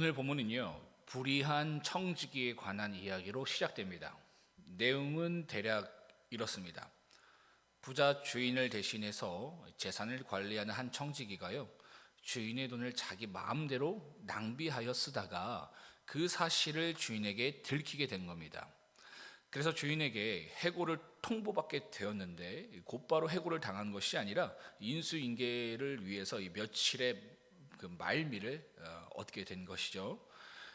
오늘 본문은요, 불의한 청지기에 관한 이야기로 시작됩니다. 내용은 대략 이렇습니다. 부자 주인을 대신해서 재산을 관리하는 한 청지기가요, 주인의 돈을 자기 마음대로 낭비하여 쓰다가 그 사실을 주인에게 들키게 된 겁니다. 그래서 주인에게 해고를 통보받게 되었는데 곧바로 해고를 당한 것이 아니라 인수인계를 위해서 이 며칠의 그 말미를 얻게 된 것이죠.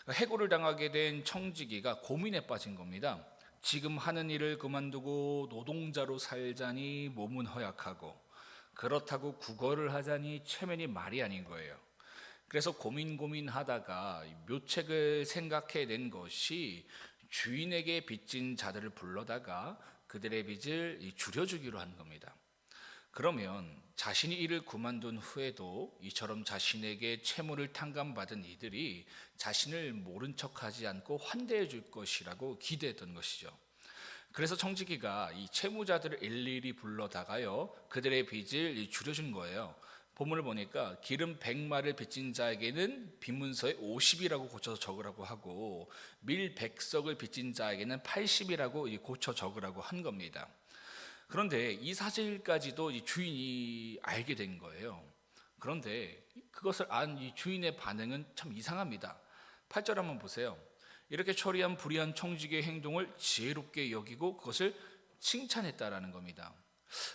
해고를 당하게 된 청지기가 고민에 빠진 겁니다. 지금 하는 일을 그만두고 노동자로 살자니 몸은 허약하고 그렇다고 국어를 하자니 체면이 말이 아닌 거예요. 그래서 고민하다가 묘책을 생각해낸 것이 주인에게 빚진 자들을 불러다가 그들의 빚을 줄여주기로 한 겁니다. 그러면 자신이 일을 그만둔 후에도 이처럼 자신에게 채무를 탕감받은 이들이 자신을 모른 척하지 않고 환대해 줄 것이라고 기대했던 것이죠. 그래서 청지기가 이 채무자들을 일일이 불러다가요, 그들의 빚을 줄여준 거예요. 본문을 보니까 기름 100마를 빚진 자에게는 빚문서에 50이라고 고쳐서 적으라고 하고 밀 100석을 빚진 자에게는 80이라고 고쳐 적으라고 한 겁니다. 그런데 이 사실까지도 이 주인이 알게 된 거예요. 그런데 그것을 안 이 주인의 반응은 참 이상합니다. 8절 한번 보세요. 이렇게 처리한 불의한 청지기의 행동을 지혜롭게 여기고 그것을 칭찬했다라는 겁니다.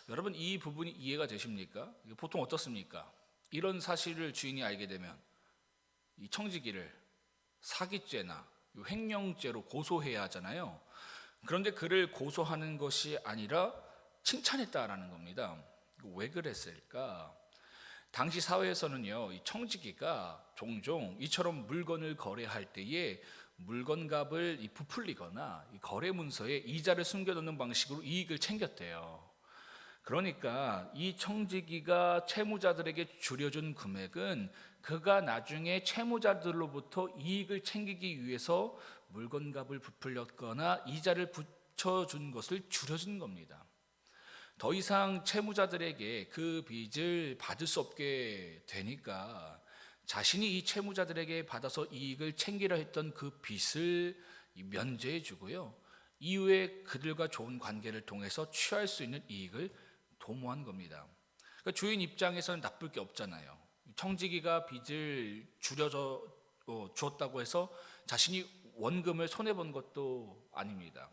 여러분, 이 부분이 이해가 되십니까? 보통 어떻습니까? 이런 사실을 주인이 알게 되면 이 청지기를 사기죄나 횡령죄로 고소해야 하잖아요. 그런데 그를 고소하는 것이 아니라 칭찬했다라는 겁니다. 왜 그랬을까? 당시 사회에서는요, 이 청지기가 종종 이처럼 물건을 거래할 때에 물건값을 부풀리거나 이 거래 문서에 이자를 숨겨놓는 방식으로 이익을 챙겼대요. 그러니까 이 청지기가 채무자들에게 줄여준 금액은 그가 나중에 채무자들로부터 이익을 챙기기 위해서 물건값을 부풀렸거나 이자를 붙여준 것을 줄여준 겁니다. 더 이상 채무자들에게 그 빚을 받을 수 없게 되니까 자신이 이 채무자들에게 받아서 이익을 챙기려 했던 그 빚을 면제해 주고요, 이후에 그들과 좋은 관계를 통해서 취할 수 있는 이익을 도모한 겁니다. 그러니까 주인 입장에서는 나쁠 게 없잖아요. 청지기가 빚을 줄여줬다고 해서 자신이 원금을 손해본 것도 아닙니다.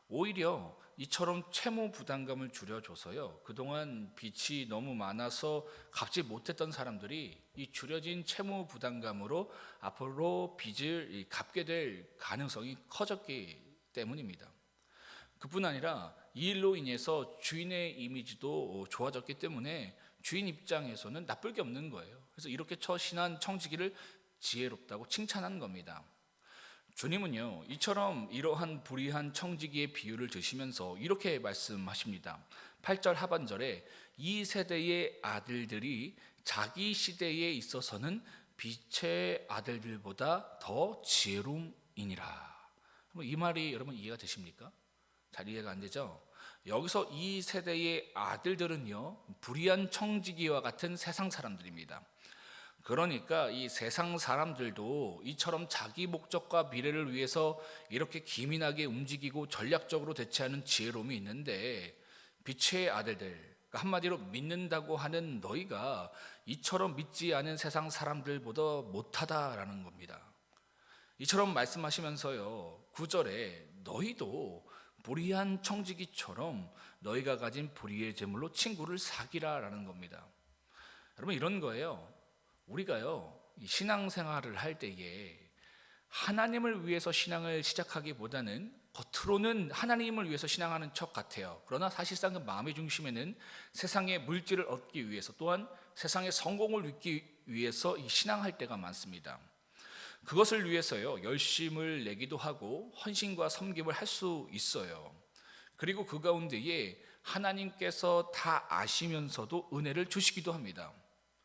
오히려 이처럼 채무 부담감을 줄여줘서요, 그동안 빚이 너무 많아서 갚지 못했던 사람들이 이 줄여진 채무 부담감으로 앞으로 빚을 갚게 될 가능성이 커졌기 때문입니다. 그뿐 아니라 이 일로 인해서 주인의 이미지도 좋아졌기 때문에 주인 입장에서는 나쁠 게 없는 거예요. 그래서 이렇게 처신한 청지기를 지혜롭다고 칭찬한 겁니다. 주님은요, 이처럼 이러한 불의한 청지기의 비유를 드시면서 이렇게 말씀하십니다. 8절 하반절에 이 세대의 아들들이 자기 시대에 있어서는 빛의 아들들보다 더 지혜로움이니라. 이 말이 여러분 이해가 되십니까? 잘 이해가 안 되죠? 여기서 이 세대의 아들들은요, 불의한 청지기와 같은 세상 사람들입니다. 그러니까 이 세상 사람들도 이처럼 자기 목적과 미래를 위해서 이렇게 기민하게 움직이고 전략적으로 대처하는 지혜로움이 있는데, 빛의 아들들, 그러니까 한마디로 믿는다고 하는 너희가 이처럼 믿지 않은 세상 사람들보다 못하다라는 겁니다. 이처럼 말씀하시면서요, 9절에 너희도 불의한 청지기처럼 너희가 가진 불의의 재물로 친구를 사귀라라는 겁니다. 여러분, 이런 거예요. 우리가요, 신앙생활을 할 때에 하나님을 위해서 신앙을 시작하기보다는 겉으로는 하나님을 위해서 신앙하는 척 같아요. 그러나 사실상 그 마음의 중심에는 세상의 물질을 얻기 위해서, 또한 세상의 성공을 얻기 위해서 신앙할 때가 많습니다. 그것을 위해서요, 열심을 내기도 하고 헌신과 섬김을 할 수 있어요. 그리고 그 가운데에 하나님께서 다 아시면서도 은혜를 주시기도 합니다.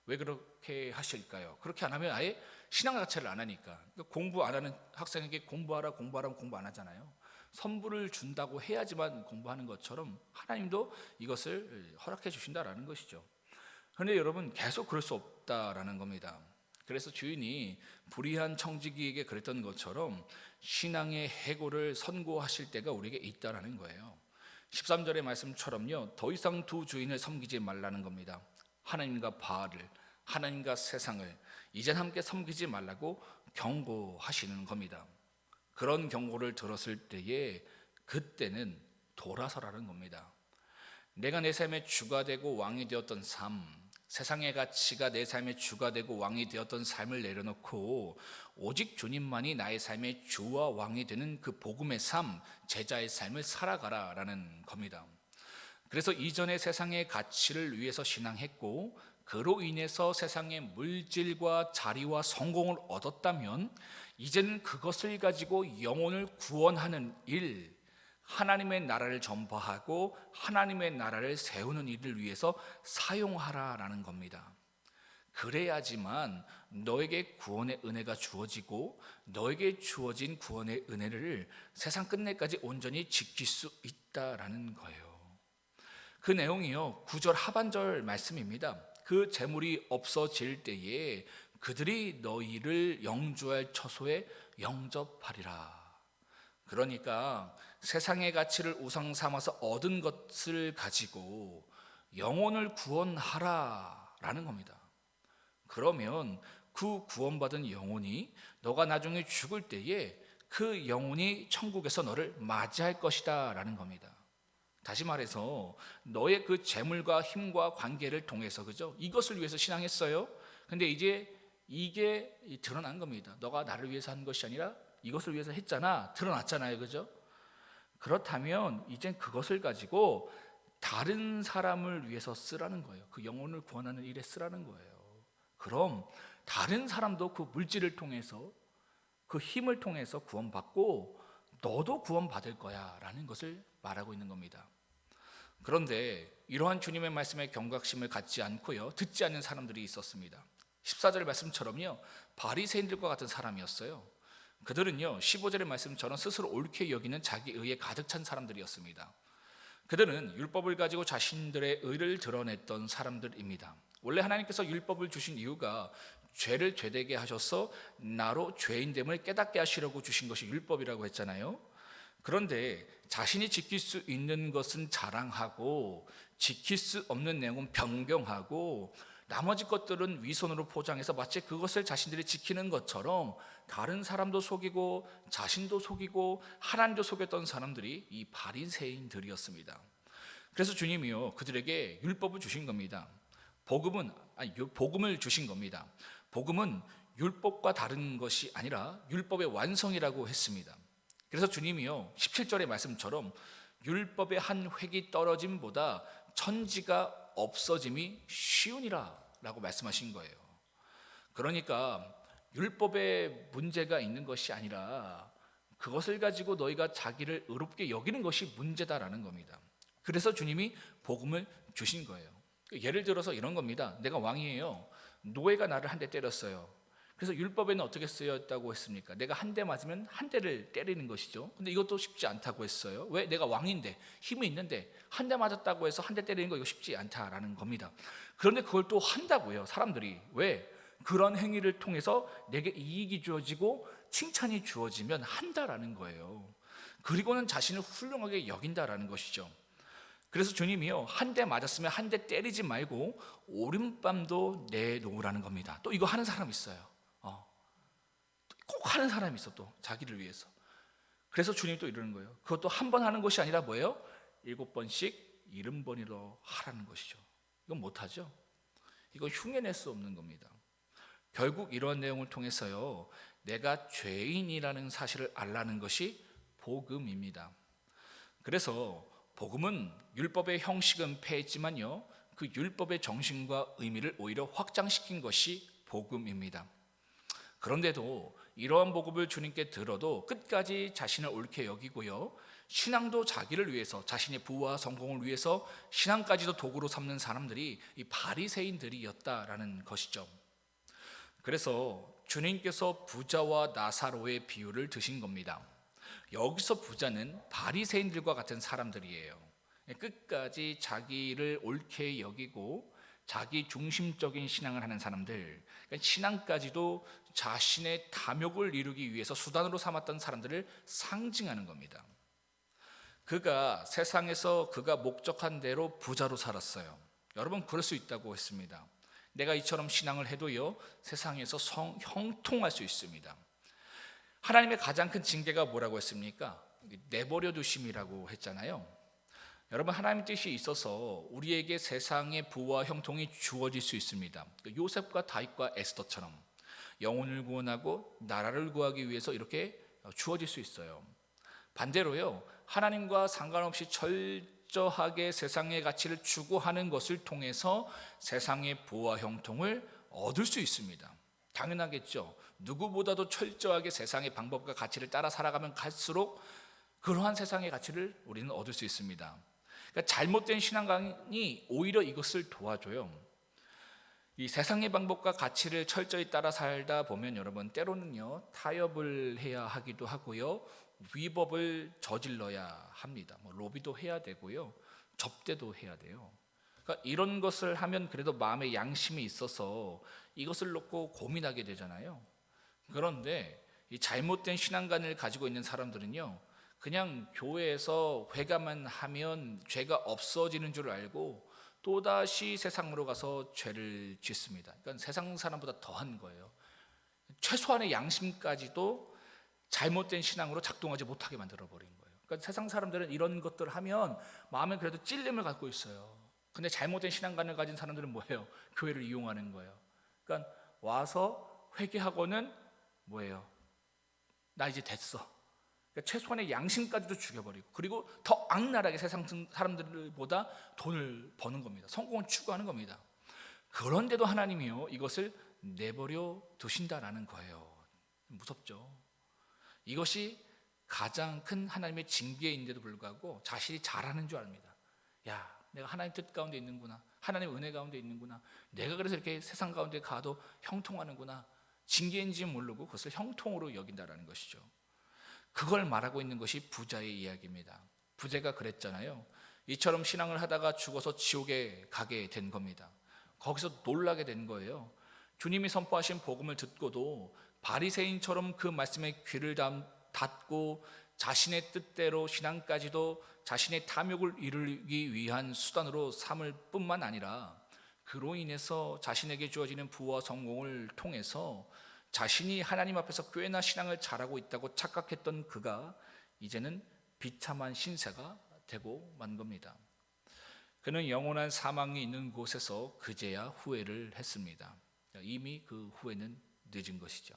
왜 그렇게 하실까요? 그렇게 안 하면 아예 신앙 자체를 안 하니까. 그러니까 공부 안 하는 학생에게 공부하라면 공부 안 하잖아요. 선물을 준다고 해야지만 공부하는 것처럼 하나님도 이것을 허락해 주신다라는 것이죠. 그런데 여러분, 계속 그럴 수 없다라는 겁니다. 그래서 주인이 불의한 청지기에게 그랬던 것처럼 신앙의 해고를 선고하실 때가 우리에게 있다라는 거예요. 13절의 말씀처럼요, 더 이상 두 주인을 섬기지 말라는 겁니다. 하나님과 바알을, 하나님과 세상을 이젠 함께 섬기지 말라고 경고하시는 겁니다. 그런 경고를 들었을 때에 그때는 돌아서라는 겁니다. 내가 내 삶의 주가 되고 왕이 되었던 삶, 세상의 가치가 내 삶의 주가 되고 왕이 되었던 삶을 내려놓고 오직 주님만이 나의 삶의 주와 왕이 되는 그 복음의 삶, 제자의 삶을 살아가라라는 겁니다. 그래서 이전에 세상의 가치를 위해서 신앙했고 그로 인해서 세상의 물질과 자리와 성공을 얻었다면 이제는 그것을 가지고 영혼을 구원하는 일, 하나님의 나라를 전파하고 하나님의 나라를 세우는 일을 위해서 사용하라라는 겁니다. 그래야지만 너에게 구원의 은혜가 주어지고 너에게 주어진 구원의 은혜를 세상 끝내까지 온전히 지킬 수 있다라는 거예요. 그 내용이요, 9절 하반절 말씀입니다. 그 재물이 없어질 때에 그들이 너희를 영주할 처소에 영접하리라. 그러니까 세상의 가치를 우상 삼아서 얻은 것을 가지고 영혼을 구원하라라는 겁니다. 그러면 그 구원받은 영혼이 너가 나중에 죽을 때에 그 영혼이 천국에서 너를 맞이할 것이다 라는 겁니다. 다시 말해서 너의 그 재물과 힘과 관계를 통해서, 그죠? 이것을 위해서 신앙했어요. 근데 이제 이게 드러난 겁니다. 너가 나를 위해서 한 것이 아니라 이것을 위해서 했잖아. 드러났잖아요. 그죠? 그렇다면 이젠 그것을 가지고 다른 사람을 위해서 쓰라는 거예요. 그 영혼을 구원하는 일에 쓰라는 거예요. 그럼 다른 사람도 그 물질을 통해서, 그 힘을 통해서 구원받고 너도 구원받을 거야 라는 것을 말하고 있는 겁니다. 그런데 이러한 주님의 말씀에 경각심을 갖지 않고요, 듣지 않는 사람들이 있었습니다. 14절 말씀처럼요, 바리새인들과 같은 사람이었어요. 그들은요, 15절의 말씀처럼 스스로 옳게 여기는 자기 의에 가득 찬 사람들이었습니다. 그들은 율법을 가지고 자신들의 의를 드러냈던 사람들입니다. 원래 하나님께서 율법을 주신 이유가 죄를 죄되게 하셔서 나로 죄인됨을 깨닫게 하시려고 주신 것이 율법이라고 했잖아요. 그런데 자신이 지킬 수 있는 것은 자랑하고 지킬 수 없는 내용은 변경하고 나머지 것들은 위선으로 포장해서 마치 그것을 자신들이 지키는 것처럼 다른 사람도 속이고 자신도 속이고 하나님도 속였던 사람들이 이 바리새인들이었습니다. 그래서 주님이요, 그들에게 율법을 주신 겁니다. 복음을 주신 겁니다. 복음은 율법과 다른 것이 아니라 율법의 완성이라고 했습니다. 그래서 주님이요, 17절의 말씀처럼 율법의 한 획이 떨어짐보다 천지가 없어짐이 쉬우니라 라고 말씀하신 거예요. 그러니까 율법에 문제가 있는 것이 아니라 그것을 가지고 너희가 자기를 의롭게 여기는 것이 문제다라는 겁니다. 그래서 주님이 복음을 주신 거예요. 예를 들어서 이런 겁니다. 내가 왕이에요. 노예가 나를 한 대 때렸어요. 그래서 율법에는 어떻게 쓰였다고 했습니까? 내가 한 대 맞으면 한 대를 때리는 것이죠. 근데 이것도 쉽지 않다고 했어요. 왜? 내가 왕인데, 힘이 있는데 한 대 맞았다고 해서 한 대 때리는 거 이거 쉽지 않다라는 겁니다. 그런데 그걸 또 한다고요, 사람들이. 왜? 그런 행위를 통해서 내게 이익이 주어지고 칭찬이 주어지면 한다라는 거예요. 그리고는 자신을 훌륭하게 여긴다라는 것이죠. 그래서 주님이요, 한 대 맞았으면 한 대 때리지 말고 오른밤도 내놓으라는 겁니다. 또 이거 하는 사람 있어요. 꼭 하는 사람이 있어, 또 자기를 위해서. 그래서 주님이 또 이러는 거예요. 그것도 한 번 하는 것이 아니라 뭐예요? 7번씩 70번이라 하라는 것이죠. 이건 못하죠. 이거 흉내낼 수 없는 겁니다. 결국 이러한 내용을 통해서요, 내가 죄인이라는 사실을 알라는 것이 복음입니다. 그래서 복음은 율법의 형식은 폐했지만요, 그 율법의 정신과 의미를 오히려 확장시킨 것이 복음입니다. 그런데도 이러한 복음을 주님께 들어도 끝까지 자신을 옳게 여기고요, 신앙도 자기를 위해서, 자신의 부와 성공을 위해서 신앙까지도 도구로 삼는 사람들이 이 바리새인들이었다라는 것이죠. 그래서 주님께서 부자와 나사로의 비유를 드신 겁니다. 여기서 부자는 바리새인들과 같은 사람들이에요. 끝까지 자기를 옳게 여기고 자기 중심적인 신앙을 하는 사람들, 그러니까 신앙까지도 자신의 탐욕을 이루기 위해서 수단으로 삼았던 사람들을 상징하는 겁니다. 그가 세상에서 그가 목적한 대로 부자로 살았어요. 여러분, 그럴 수 있다고 했습니다. 내가 이처럼 신앙을 해도요, 세상에서 형통할 수 있습니다. 하나님의 가장 큰 징계가 뭐라고 했습니까? 내버려 두심이라고 했잖아요. 여러분, 하나님 뜻이 있어서 우리에게 세상의 부와 형통이 주어질 수 있습니다. 요셉과 다윗과 에스더처럼 영혼을 구원하고 나라를 구하기 위해서 이렇게 주어질 수 있어요. 반대로요, 하나님과 상관없이 철저하게 세상의 가치를 추구하는 것을 통해서 세상의 부와 형통을 얻을 수 있습니다. 당연하겠죠. 누구보다도 철저하게 세상의 방법과 가치를 따라 살아가면 갈수록 그러한 세상의 가치를 우리는 얻을 수 있습니다. 그러니까 잘못된 신앙관이 오히려 이것을 도와줘요. 이 세상의 방법과 가치를 철저히 따라 살다 보면 여러분, 때로는요, 타협을 해야 하기도 하고요, 위법을 저질러야 합니다. 로비도 해야 되고요, 접대도 해야 돼요. 그러니까 이런 것을 하면 그래도 마음에 양심이 있어서 이것을 놓고 고민하게 되잖아요. 그런데 이 잘못된 신앙관을 가지고 있는 사람들은요, 그냥 교회에서 회개만 하면 죄가 없어지는 줄 알고 또다시 세상으로 가서 죄를 짓습니다. 그러니까 세상 사람보다 더한 거예요. 최소한의 양심까지도 잘못된 신앙으로 작동하지 못하게 만들어버린 거예요. 그러니까 세상 사람들은 이런 것들을 하면 마음에 그래도 찔림을 갖고 있어요. 근데 잘못된 신앙관을 가진 사람들은 뭐예요? 교회를 이용하는 거예요. 그러니까 와서 회개하고는 뭐예요? 나 이제 됐어. 그러니까 최소한의 양심까지도 죽여버리고, 그리고 더 악랄하게 세상 사람들보다 돈을 버는 겁니다. 성공을 추구하는 겁니다. 그런데도 하나님이요, 이것을 내버려 두신다라는 거예요. 무섭죠. 이것이 가장 큰 하나님의 징계인데도 불구하고 자신이 잘하는 줄 압니다. 야, 내가 하나님 뜻 가운데 있는구나, 하나님 은혜 가운데 있는구나, 내가 그래서 이렇게 세상 가운데 가도 형통하는구나. 징계인지 모르고 그것을 형통으로 여긴다라는 것이죠. 그걸 말하고 있는 것이 부자의 이야기입니다. 부자가 그랬잖아요. 이처럼 신앙을 하다가 죽어서 지옥에 가게 된 겁니다. 거기서 놀라게 된 거예요. 주님이 선포하신 복음을 듣고도 바리새인처럼 그 말씀에 귀를 닫고 자신의 뜻대로 신앙까지도 자신의 탐욕을 이루기 위한 수단으로 삼을 뿐만 아니라 그로 인해서 자신에게 주어지는 부와 성공을 통해서 자신이 하나님 앞에서 꽤나 신앙을 잘하고 있다고 착각했던 그가 이제는 비참한 신세가 되고 만 겁니다. 그는 영원한 사망이 있는 곳에서 그제야 후회를 했습니다. 이미 그 후회는 늦은 것이죠.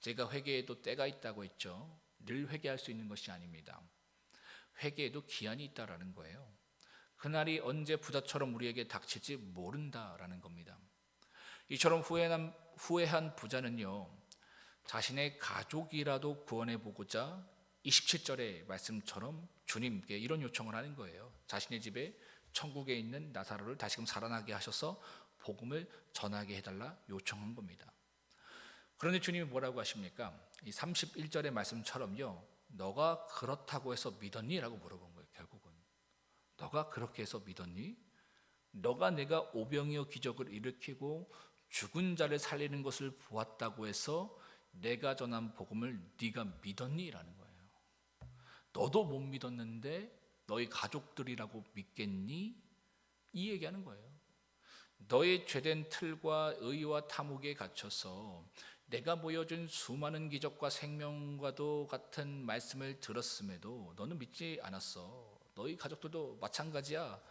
제가 회개에도 때가 있다고 했죠. 늘 회개할 수 있는 것이 아닙니다. 회개에도 기한이 있다라는 거예요. 그날이 언제 부자처럼 우리에게 닥칠지 모른다라는 겁니다. 이처럼 후회한 부자는요, 자신의 가족이라도 구원해 보고자 27절의 말씀처럼 주님께 이런 요청을 하는 거예요. 자신의 집에 천국에 있는 나사로를 다시금 살아나게 하셔서 복음을 전하게 해달라 요청한 겁니다. 그런데 주님이 뭐라고 하십니까? 이 31절의 말씀처럼요, 너가 그렇다고 해서 믿었니? 라고 물어본 거예요. 결국은 너가 그렇게 해서 믿었니? 너가 내가 오병이어 기적을 일으키고 죽은 자를 살리는 것을 보았다고 해서 내가 전한 복음을 네가 믿었니? 라는 거예요. 너도 못 믿었는데 너희 가족들이라고 믿겠니? 이 얘기하는 거예요. 너의 죄된 틀과 의와 탐욕에 갇혀서 내가 보여준 수많은 기적과 생명과도 같은 말씀을 들었음에도 너는 믿지 않았어. 너희 가족들도 마찬가지야.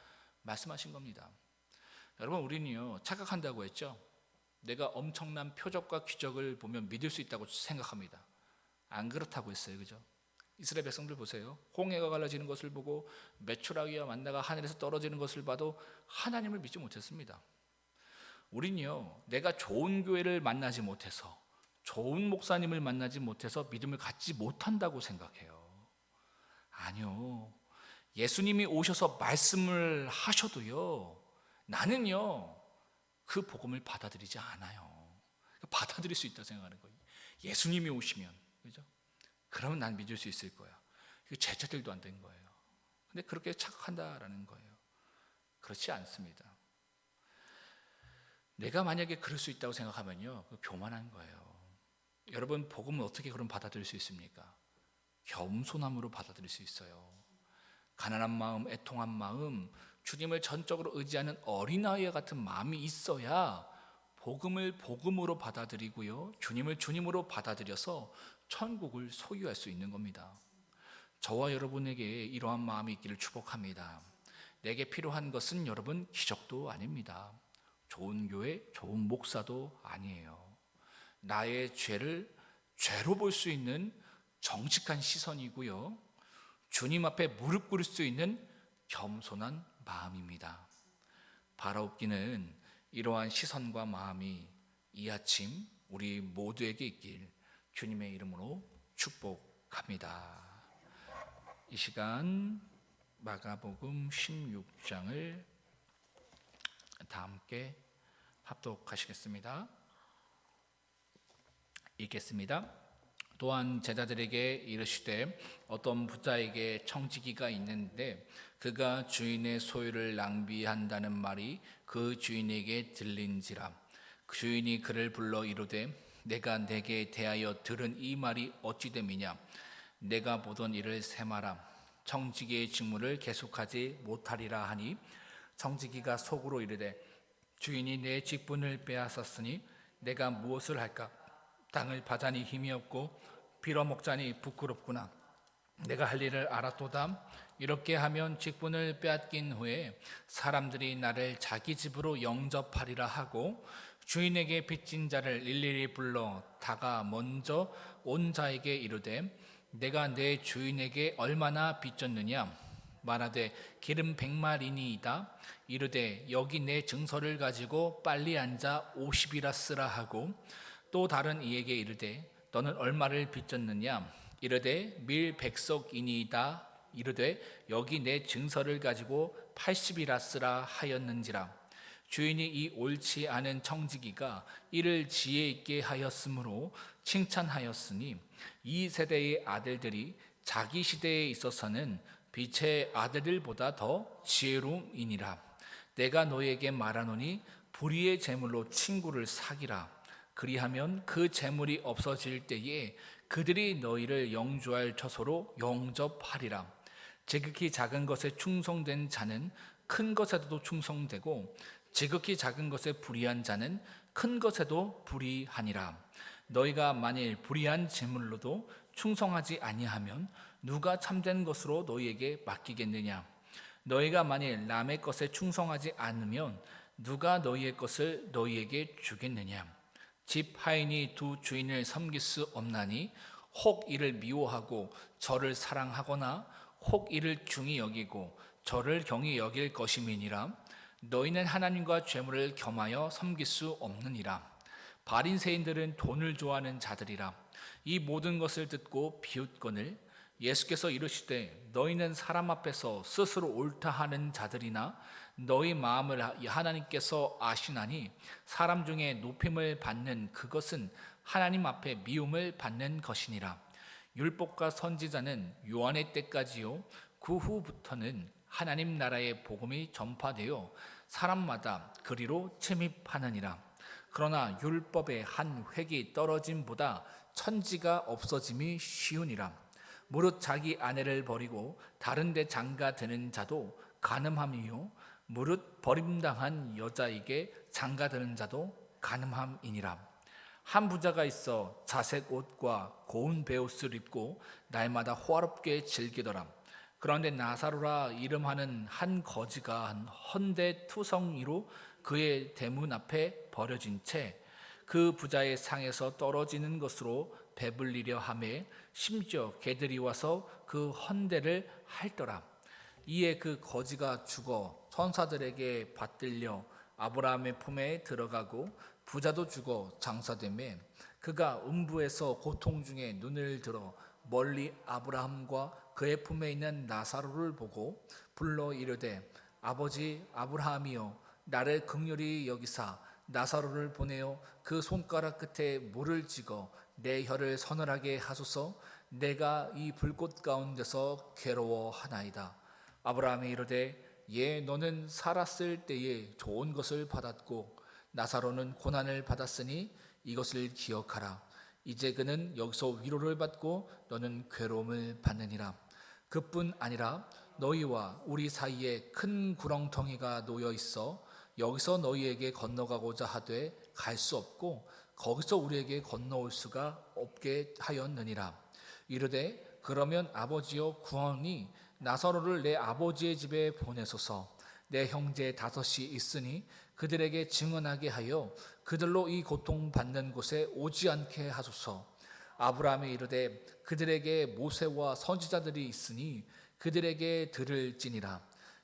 말씀하신 겁니다. 여러분, 우리는요, 착각한다고 했죠. 내가 엄청난 표적과 기적을 보면 믿을 수 있다고 생각합니다. 안 그렇다고 했어요. 그죠? 이스라엘 백성들 보세요. 홍해가 갈라지는 것을 보고 메추라기와 만나가 하늘에서 떨어지는 것을 봐도 하나님을 믿지 못했습니다. 우린요, 내가 좋은 교회를 만나지 못해서, 좋은 목사님을 만나지 못해서 믿음을 갖지 못한다고 생각해요. 아니요, 예수님이 오셔서 말씀을 하셔도요, 나는요 그 복음을 받아들이지 않아요. 받아들일 수 있다고 생각하는 거예요. 예수님이 오시면, 그죠? 그러면 난 믿을 수 있을 거야. 제자들도 안 된 거예요. 근데 그렇게 착각한다라는 거예요. 그렇지 않습니다. 내가 만약에 그럴 수 있다고 생각하면요, 교만한 거예요. 여러분, 복음을 어떻게 그럼 받아들일 수 있습니까? 겸손함으로 받아들일 수 있어요. 가난한 마음, 애통한 마음, 주님을 전적으로 의지하는 어린아이와 같은 마음이 있어야 복음을 복음으로 받아들이고요, 주님을 주님으로 받아들여서 천국을 소유할 수 있는 겁니다. 저와 여러분에게 이러한 마음이 있기를 축복합니다. 내게 필요한 것은 여러분 기적도 아닙니다. 좋은 교회, 좋은 목사도 아니에요. 나의 죄를 죄로 볼 수 있는 정직한 시선이고요, 주님 앞에 무릎 꿇을 수 있는 겸손한 마음입니다. 바라옵기는 이러한 시선과 마음이 이 아침 우리 모두에게 있길 주님의 이름으로 축복합니다. 이 시간 마가복음 16장을 다 함께 합독하시겠습니다. 읽겠습니다. 또한 제자들에게 이르시되 어떤 부자에게 청지기가 있는데 그가 주인의 소유를 낭비한다는 말이 그 주인에게 들린지라. 그 주인이 그를 불러 이르되 내가 내게 대하여 들은 이 말이 어찌 됨이냐. 내가 보던 일을 세마라. 청지기의 직무를 계속하지 못하리라 하니 청지기가 속으로 이르되 주인이 내 직분을 빼앗았으니 내가 무엇을 할까. 땅을 파자니 힘이 없고 빌어먹자니 부끄럽구나. 내가 할 일을 알았도다. 이렇게 하면 직분을 빼앗긴 후에 사람들이 나를 자기 집으로 영접하리라 하고 주인에게 빚진 자를 일일이 불러 다가 먼저 온 자에게 이르되 내가 내 주인에게 얼마나 빚졌느냐. 말하되 기름 100마리니이다. 이르되 여기 내 증서를 가지고 빨리 앉아 50이라 쓰라 하고 또 다른 이에게 이르되 너는 얼마를 빚졌느냐. 이르되 밀 100석이니이다. 이르되 여기 내 증서를 가지고 80이라 쓰라 하였는지라. 주인이 이 옳지 않은 청지기가 이를 지혜 있게 하였으므로 칭찬하였으니 이 세대의 아들들이 자기 시대에 있어서는 빛의 아들들보다 더 지혜로움이니라. 내가 너에게 말하노니 불의의 재물로 친구를 사기라. 그리하면 그 재물이 없어질 때에 그들이 너희를 영주할 처소로 영접하리라. 지극히 작은 것에 충성된 자는 큰 것에도 충성되고 지극히 작은 것에 불의한 자는 큰 것에도 불의하니라. 너희가 만일 불의한 재물로도 충성하지 아니하면 누가 참된 것으로 너희에게 맡기겠느냐. 너희가 만일 남의 것에 충성하지 않으면 누가 너희의 것을 너희에게 주겠느냐. 집 하인이 두 주인을 섬길 수 없나니 혹 이를 미워하고 저를 사랑하거나 혹 이를 중히 여기고 저를 경히 여길 것임이니라. 너희는 하나님과 죄물을 겸하여 섬길 수 없느니라. 바리새인들은 돈을 좋아하는 자들이라. 이 모든 것을 듣고 비웃거늘 예수께서 이르시되 너희는 사람 앞에서 스스로 옳다 하는 자들이나 너희 마음을 하나님께서 아시나니 사람 중에 높임을 받는 그것은 하나님 앞에 미움을 받는 것이니라. 율법과 선지자는 요한의 때까지요 그 후부터는 하나님 나라의 복음이 전파되어 사람마다 그리로 침입하느니라. 그러나 율법의 한 획이 떨어짐보다 천지가 없어짐이 쉬우니라. 무릇 자기 아내를 버리고 다른 데 장가 드는 자도 간음함이요 무릇 버림당한 여자에게 장가 드는 자도 간음함이니라. 한 부자가 있어 자색 옷과 고운 베옷을 입고 날마다 호화롭게 즐기더라. 그런데 나사로라 이름하는 한 거지가 한 헌데 투성이로 그의 대문 앞에 버려진 채 그 부자의 상에서 떨어지는 것으로 배불리려 하매 심지어 개들이 와서 그 헌데를 핥더라. 이에 그 거지가 죽어 천사들에게 받들려 아브라함의 품에 들어가고 부자도 죽어 장사되매 그가 음부에서 고통 중에 눈을 들어 멀리 아브라함과 그의 품에 있는 나사로를 보고 불러 이르되 아버지 아브라함이여 나를 긍휼히 여기사 나사로를 보내어 그 손가락 끝에 물을 찍어 내 혀를 서늘하게 하소서. 내가 이 불꽃 가운데서 괴로워하나이다. 아브라함이 이르되 예 너는 살았을 때에 좋은 것을 받았고 나사로는 고난을 받았으니 이것을 기억하라. 이제 그는 여기서 위로를 받고 너는 괴로움을 받느니라. 그뿐 아니라 너희와 우리 사이에 큰 구렁텅이가 놓여 있어 여기서 너희에게 건너가고자 하되 갈 수 없고 거기서 우리에게 건너올 수가 없게 하였느니라. 이르되 그러면 아버지여 구하오니 나사로를 내 아버지의 집에 보내소서. 내 형제 5이 있으니 그들에게 증언하게 하여 그들로 이 고통받는 곳에 오지 않게 하소서. 아브라함이 이르되 그들에게 모세와 선지자들이 있으니 그들에게 들을지니라.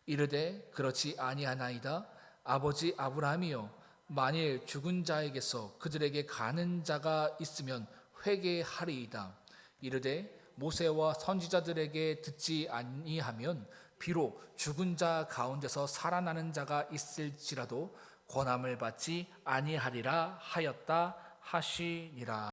이르되 그렇지 아니하나이다. 아버지 아브라함이여, 만일 죽은 자에게서 그들에게 가는 자가 있으면 회개하리이다. 이르되 모세와 선지자들에게 듣지 아니하면 비록 죽은 자 가운데서 살아나는 자가 있을지라도 권함을 받지 아니하리라 하였다 하시니라.